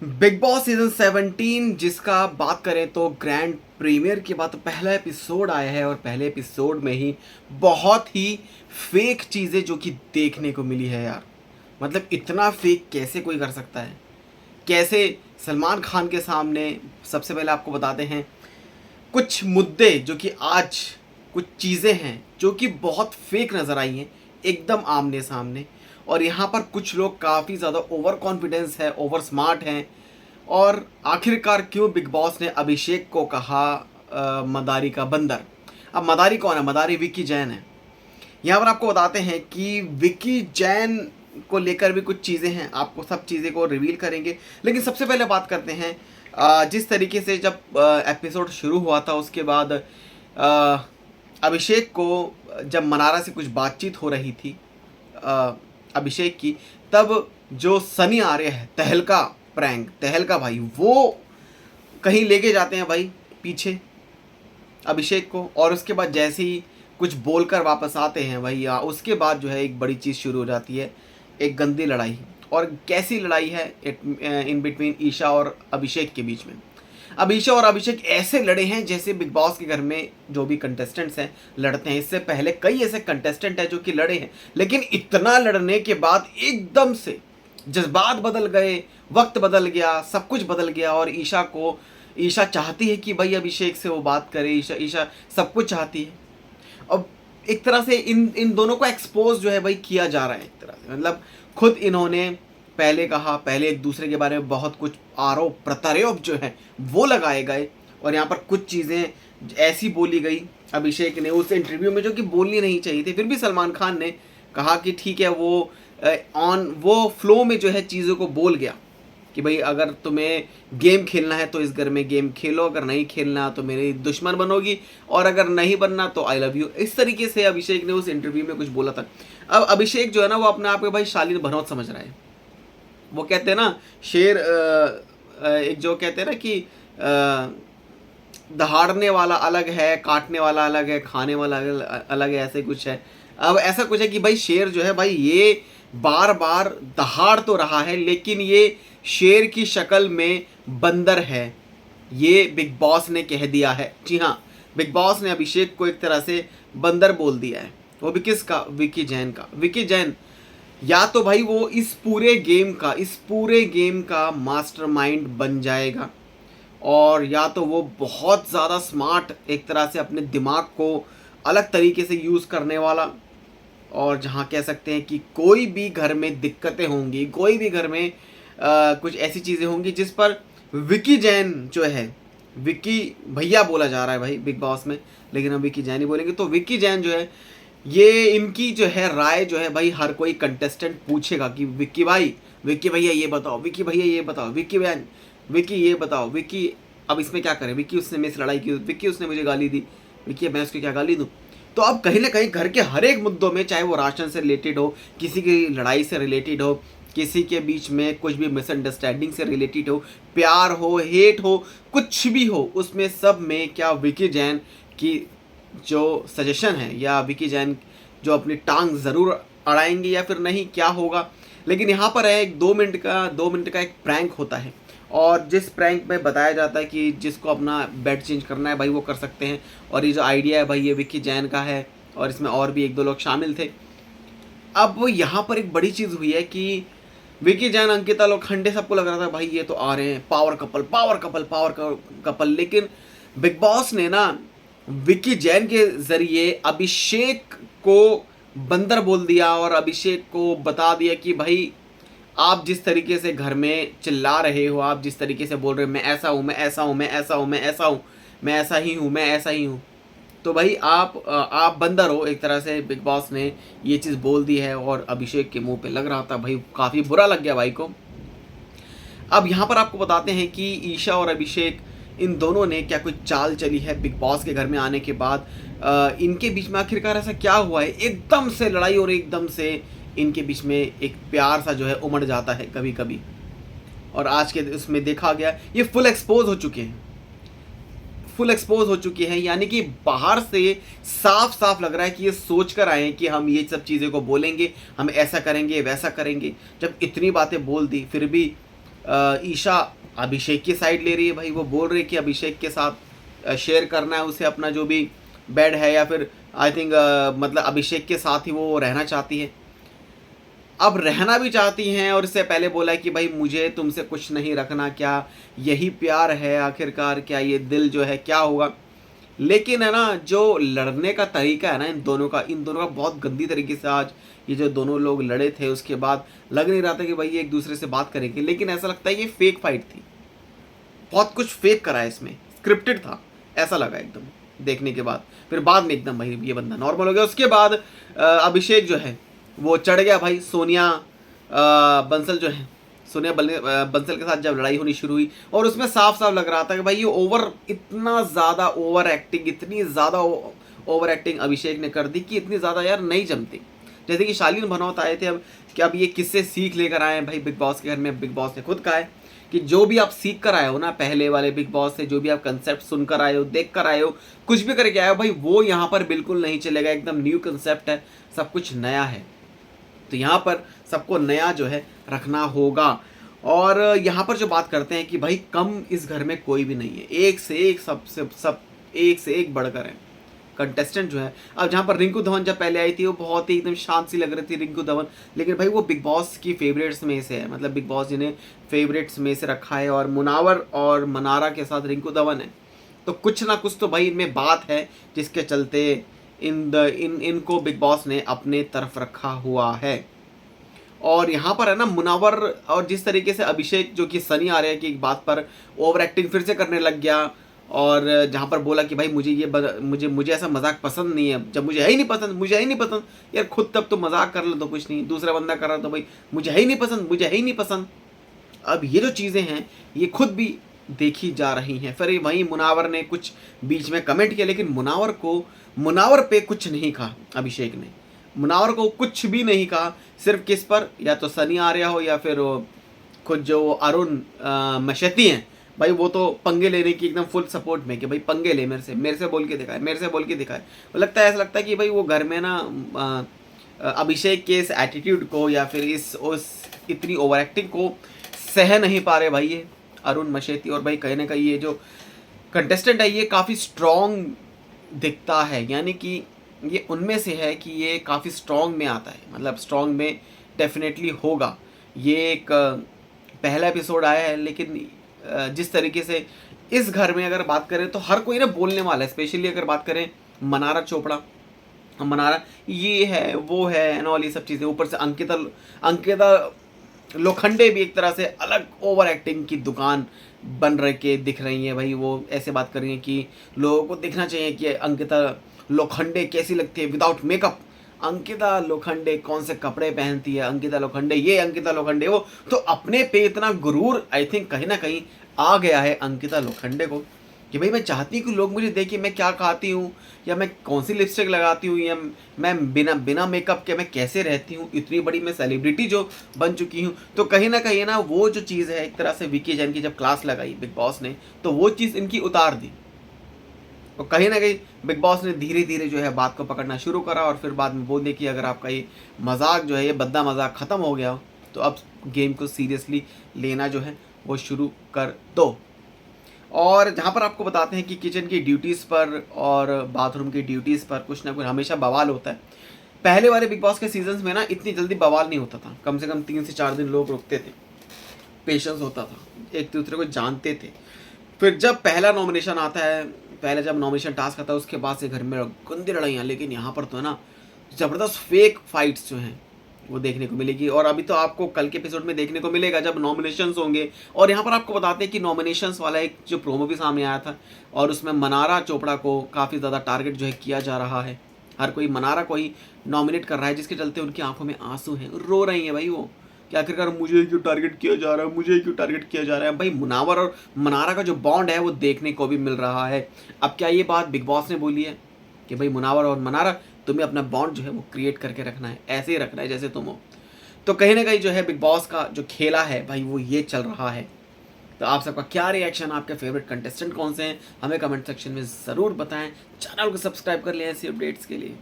Big boss season 17 जिसका बात करें तो ग्रैंड प्रीमियर के बाद तो पहला एपिसोड आया है और पहले एपिसोड में ही बहुत ही फेक चीज़ें जो कि देखने को मिली है यार। मतलब इतना फेक कैसे कोई कर सकता है? कैसे सलमान खान के सामने सबसे पहले आपको बताते हैं कुछ मुद्दे जो कि आज कुछ चीज़ें हैं जो कि बहुत फेक नज़र आई हैं एकदम आमने सामने। और यहाँ पर कुछ लोग काफ़ी ज़्यादा ओवर कॉन्फिडेंस है, ओवर स्मार्ट हैं। और आखिरकार क्यों बिग बॉस ने अभिषेक को कहा मदारी का बंदर? अब मदारी कौन है? मदारी विक्की जैन है। यहाँ पर आपको बताते हैं कि विक्की जैन को लेकर भी कुछ चीज़ें हैं, आपको सब चीज़ें को रिवील करेंगे। लेकिन सबसे पहले बात करते हैं जिस तरीके से जब एपिसोड शुरू हुआ था उसके बाद अभिषेक को जब मनारा से कुछ बातचीत हो रही थी अभिषेक की, तब जो सनी आर्य है, तहलका प्रैंक, तहलका भाई, वो कहीं लेके जाते हैं भाई पीछे अभिषेक को। और उसके बाद जैसे ही कुछ बोलकर वापस आते हैं भैया, उसके बाद जो है एक बड़ी चीज़ शुरू हो जाती है, एक गंदी लड़ाई। और कैसी लड़ाई है? इन बिटवीन ईशा और अभिषेक के बीच में। अब ईशा और अभिषेक ऐसे लड़े हैं जैसे बिग बॉस के घर में जो भी कंटेस्टेंट्स हैं लड़ते हैं। इससे पहले कई ऐसे कंटेस्टेंट हैं जो कि लड़े हैं, लेकिन इतना लड़ने के बाद एकदम से जज्बात बदल गए, वक्त बदल गया, सब कुछ बदल गया। और ईशा चाहती है कि भाई अभिषेक से वो बात करे, ईशा सब कुछ चाहती है। अब एक तरह से इन दोनों को एक्सपोज जो है भाई किया जा रहा है एक तरह से। मतलब खुद इन्होंने पहले कहा, पहले एक दूसरे के बारे में बहुत कुछ आरोप प्रत्यारोप जो है वो लगाए गए। और यहाँ पर कुछ चीज़ें ऐसी बोली गई अभिषेक ने उस इंटरव्यू में जो कि बोलनी नहीं चाहिए थी। फिर भी सलमान खान ने कहा कि ठीक है, वो फ्लो में जो है चीज़ों को बोल गया कि भाई अगर तुम्हें गेम खेलना है तो इस घर में गेम खेलो, अगर नहीं खेलना तो मेरी दुश्मन बनोगी, और अगर नहीं बनना तो आई लव यू। इस तरीके से अभिषेक ने उस इंटरव्यू में कुछ बोला था। अब अभिषेक जो है ना वो अपने आप को भाई शालीन भनौत समझ रहा है। वो कहते हैं ना शेर, एक जो कहते हैं ना कि दहाड़ने वाला अलग है, काटने वाला अलग है, खाने वाला अलग है, ऐसे कुछ है। अब ऐसा कुछ है कि भाई शेर जो है भाई ये बार बार दहाड़ तो रहा है, लेकिन ये शेर की शक्ल में बंदर है, ये बिग बॉस ने कह दिया है। जी हाँ, बिग बॉस ने अभिषेक को एक तरह से बंदर बोल दिया है। वो भी किसका? विक्की जैन का। विक्की जैन या तो भाई वो इस पूरे गेम का मास्टरमाइंड बन जाएगा, और या तो वो बहुत ज़्यादा स्मार्ट, एक तरह से अपने दिमाग को अलग तरीके से यूज़ करने वाला। और जहाँ कह सकते हैं कि कोई भी घर में दिक्कतें होंगी, कोई भी घर में कुछ ऐसी चीज़ें होंगी जिस पर विक्की जैन जो है, विक्की भैया बोला जा रहा है भाई बिग बॉस में, लेकिन हम विक्की जैन ही बोलेंगे। तो विक्की जैन जो है, ये इनकी जो है राय जो है भाई हर कोई कंटेस्टेंट पूछेगा कि विक्की भाई, विक्की भैया ये बताओ, विक्की भैया ये बताओ, विक्की बहन, विक्की ये बताओ, विक्की अब इसमें क्या करें, विक्की उसने मेरे से लड़ाई की, विक्की उसने मुझे गाली दी, विक्की मैं उसको क्या गाली दूँ? तो अब कहीं ना कहीं घर के हर एक मुद्दों में, चाहे वो राशन से रिलेटेड हो, किसी की लड़ाई से रिलेटेड हो, किसी के बीच में कुछ भी मिसअंडरस्टैंडिंग से रिलेटेड हो, प्यार हो, हेट हो, कुछ भी हो, उसमें सब में क्या विक्की जैन की जो सजेशन है या विक्की जैन जो अपनी टांग ज़रूर अड़ाएंगे या फिर नहीं, क्या होगा। लेकिन यहाँ पर है एक 2 मिनट का एक प्रैंक होता है, और जिस प्रैंक में बताया जाता है कि जिसको अपना बेड चेंज करना है भाई वो कर सकते हैं। और ये जो आइडिया है भाई ये विक्की जैन का है, और इसमें और भी 1-2 लोग शामिल थे। अब यहाँ पर एक बड़ी चीज़ हुई है कि विक्की जैन, अंकिता लोखंडे, सबको लग रहा था भाई ये तो आ रहे हैं power couple, power couple, power couple. लेकिन बिग बॉस ने ना विक्की जैन के ज़रिए अभिषेक को बंदर बोल दिया, और अभिषेक को बता दिया कि भाई आप जिस तरीके से घर में चिल्ला रहे हो, आप जिस तरीके से बोल रहे हो मैं ऐसा हूँ, मैं ऐसा हूँ, मैं ऐसा हूँ, मैं ऐसा हूँ, मैं ऐसा ही हूँ, मैं ऐसा ही हूँ, तो भाई आप बंदर हो। एक तरह से बिग बॉस ने ये चीज़ बोल दी है, और अभिषेक के मुंह पे लग रहा था भाई, काफ़ी बुरा लग गया भाई को। अब यहाँ पर आपको बताते हैं कि ईशा और अभिषेक, इन दोनों ने क्या कुछ चाल चली है बिग बॉस के घर में आने के बाद। इनके बीच में आखिरकार ऐसा क्या हुआ है, एकदम से लड़ाई और एकदम से इनके बीच में एक प्यार सा जो है उमड़ जाता है कभी कभी। और आज के उसमें देखा गया ये फुल एक्सपोज हो चुके हैं, फुल एक्सपोज हो चुकी है। यानी कि बाहर से साफ साफ लग रहा है कि ये सोच कर आए हैं कि हम ये सब चीज़ें को बोलेंगे, हम ऐसा करेंगे, वैसा करेंगे। जब इतनी बातें बोल दी, फिर भी ईशा अभिषेक की साइड ले रही है भाई, वो बोल रही है कि अभिषेक के साथ शेयर करना है उसे अपना जो भी बेड है, या फिर आई थिंक मतलब अभिषेक के साथ ही वो रहना चाहती है। अब रहना भी चाहती हैं और इससे पहले बोला कि भाई मुझे तुमसे कुछ नहीं रखना, क्या यही प्यार है आखिरकार, क्या ये दिल जो है क्या होगा। लेकिन है ना, जो लड़ने का तरीका है ना इन दोनों का बहुत गंदी तरीके से आज ये जो दोनों लोग लड़े थे, उसके बाद लग नहीं रहा था कि भाई ये एक दूसरे से बात करेंगे, लेकिन ऐसा लगता है ये फेक फाइट थी, बहुत कुछ फेक करा है इसमें, स्क्रिप्टेड था ऐसा लगा एकदम देखने के बाद। फिर बाद में एकदम भाई ये बंदा नॉर्मल हो गया। उसके बाद अभिषेक जो है वो चढ़ गया भाई सोनिया बंसल जो है, सोनिया बंसल के साथ जब लड़ाई होनी शुरू हुई, और उसमें साफ साफ लग रहा था कि भाई ये इतना ज़्यादा ओवर एक्टिंग, इतनी ज़्यादा ओवर एक्टिंग अभिषेक ने कर दी कि इतनी ज़्यादा यार नहीं जमती। जैसे कि शालीन भनौत आए थे अब कि अब ये किससे सीख लेकर आए हैं भाई बिग बॉस के घर में। बिग बॉस ने खुद कहा है कि जो भी आप सीख कर आए हो ना पहले वाले बिग बॉस से, जो भी आप कंसेप्ट सुनकर आए हो, देख कर आए हो, कुछ भी करके आए हो भाई, वो यहाँ पर बिल्कुल नहीं चलेगा। एकदम न्यू कंसेप्ट है, सब कुछ नया है, तो यहाँ पर सबको नया जो है रखना होगा। और यहाँ पर जो बात करते हैं कि भाई कम इस घर में कोई भी नहीं है, एक से एक सब एक से एक बढ़कर है कंटेस्टेंट जो है। अब जहाँ पर रिंकू धवन जब पहले आई थी वो बहुत ही एकदम शांत सी लग रही थी रिंकू धवन, लेकिन भाई वो बिग बॉस की फेवरेट्स में से है, मतलब बिग बॉस जिन्हें फेवरेट्स में से रखा है, और मुनावर और मनारा के साथ रिंकू धवन है, तो कुछ ना कुछ तो भाई इनमें बात है जिसके चलते इनको बिग बॉस ने अपने तरफ रखा हुआ है। और यहाँ पर है ना मुनावर, और जिस तरीके से अभिषेक जो कि सनी आ रहे हैं कि एक बात पर ओवर एक्टिंग फिर से करने लग गया, और जहाँ पर बोला कि भाई मुझे ऐसा मजाक पसंद नहीं है, जब मुझे है ही नहीं पसंद, मुझे है ही नहीं पसंद यार, खुद तब तो मजाक कर लो तो कुछ नहीं, दूसरा बंदा कर रहा तो भाई मुझे है ही नहीं पसंद, मुझे है ही नहीं पसंद। अब ये जो चीज़ें हैं ये खुद भी देखी जा रही हैं। फिर वहीं मुनावर ने कुछ बीच में कमेंट किया, लेकिन मुनावर पे कुछ नहीं कहा अभिषेक ने, मुनावर को कुछ भी नहीं कहा, सिर्फ किस पर, या तो सनी आर्या हो या फिर खुद जो अरुण मशेती हैं भाई, वो तो पंगे लेने की एकदम फुल सपोर्ट में कि भाई पंगे ले, मेरे से बोल के दिखाए, मेरे से बोल के दिखाए। वो लगता है, ऐसा लगता है कि भाई वो घर में ना अभिषेक के इस एटीट्यूड को या फिर उस इतनी ओवर एक्टिंग को सह नहीं पा रहे भाई ये अरुण मशेती। और भाई कहीं ना कहीं ये जो कंटेस्टेंट है ये काफ़ी स्ट्रॉन्ग दिखता है, यानी कि ये उनमें से है कि ये काफ़ी स्ट्रॉन्ग में आता है, मतलब स्ट्रॉन्ग में डेफिनेटली होगा। ये एक पहला एपिसोड आया है, लेकिन जिस तरीके से इस घर में अगर बात करें तो हर कोई ना बोलने वाला है, स्पेशली अगर बात करें मनारा चोपड़ा, मनारा ये है वो है एंड ऑल ये सब चीज़ें, ऊपर से अंकिता लोखंडे भी एक तरह से अलग ओवर एक्टिंग की दुकान बन रहे के दिख रही है भाई। वो ऐसे बात कर रही है कि लोगों को दिखना चाहिए कि अंकिता लोखंडे कैसी लगती है विदाउट मेकअप, अंकिता लोखंडे कौन से कपड़े पहनती है, अंकिता लोखंडे ये, अंकिता लोखंडे वो, तो अपने पे इतना गुरूर आई थिंक कहीं ना कहीं आ गया है अंकिता लोखंडे को कि भाई मैं चाहती हूँ कि लोग मुझे देखें मैं क्या खाती हूँ, या मैं कौन सी लिपस्टिक लगाती हूँ, या मैं बिना मेकअप के मैं कैसे रहती हूँ, इतनी बड़ी मैं सेलिब्रिटी जो बन चुकी हूँ। तो कहीं ना वो जो चीज़ है एक तरह से विकी जैन की जब क्लास लगाई बिग बॉस ने, तो वो चीज़ इनकी उतार दी, और कहीं ना कहीं बिग बॉस ने धीरे धीरे जो है बात को पकड़ना शुरू करा। और फिर बाद में बोल दिया कि अगर आपका ये मजाक जो है ये बद्दा मजाक ख़त्म हो गया हो तो अब गेम को सीरियसली लेना जो है वो शुरू कर दो। और जहाँ पर आपको बताते हैं कि किचन की ड्यूटीज़ पर और बाथरूम की ड्यूटीज़ पर कुछ ना कुछ हमेशा बवाल होता है। पहले वाले बिग बॉस के सीजन्स में ना इतनी जल्दी बवाल नहीं होता था, कम से कम 3 से 4 दिन लोग रुकते थे, पेशेंस होता था, एक दूसरे को जानते थे। फिर जब पहला नॉमिनेशन आता है, पहले जब नॉमिनेशन टास्क आता है उसके बाद से घर में गंदी लड़ाइयाँ, लेकिन यहाँ पर तो है ना ज़बरदस्त फेक फाइट्स जो हैं वो देखने को मिलेगी। और अभी तो आपको कल के एपिसोड में देखने को मिलेगा जब नॉमिनेशंस होंगे। और यहाँ पर आपको बताते हैं कि नॉमिनेशंस वाला एक जो प्रोमो भी सामने आया था, और उसमें मनारा चोपड़ा को काफ़ी ज़्यादा टारगेट जो है किया जा रहा है, हर कोई मनारा को ही नॉमिनेट कर रहा है, जिसके चलते उनकी आंखों में आंसू हैं, रो रही हैं भाई वो कि आखिरकार मुझे क्यों टारगेट किया जा रहा है, मुझे क्यों टारगेट किया जा रहा है। भाई मुनावर और मनारा का जो बॉन्ड है वो देखने को भी मिल रहा है। अब क्या ये बात बिग बॉस ने बोली है कि भाई मुनावर और मनारा तुम्हें अपना बॉन्ड जो है वो क्रिएट करके रखना है, ऐसे ही रखना है जैसे तुम हो। तो कहीं ना कहीं जो है बिग बॉस का जो खेला है भाई वो ये चल रहा है। तो आप सबका क्या रिएक्शन, आपके फेवरेट कंटेस्टेंट कौन से हैं, हमें कमेंट सेक्शन में ज़रूर बताएं। चैनल को सब्सक्राइब कर लें ऐसी अपडेट्स के लिए।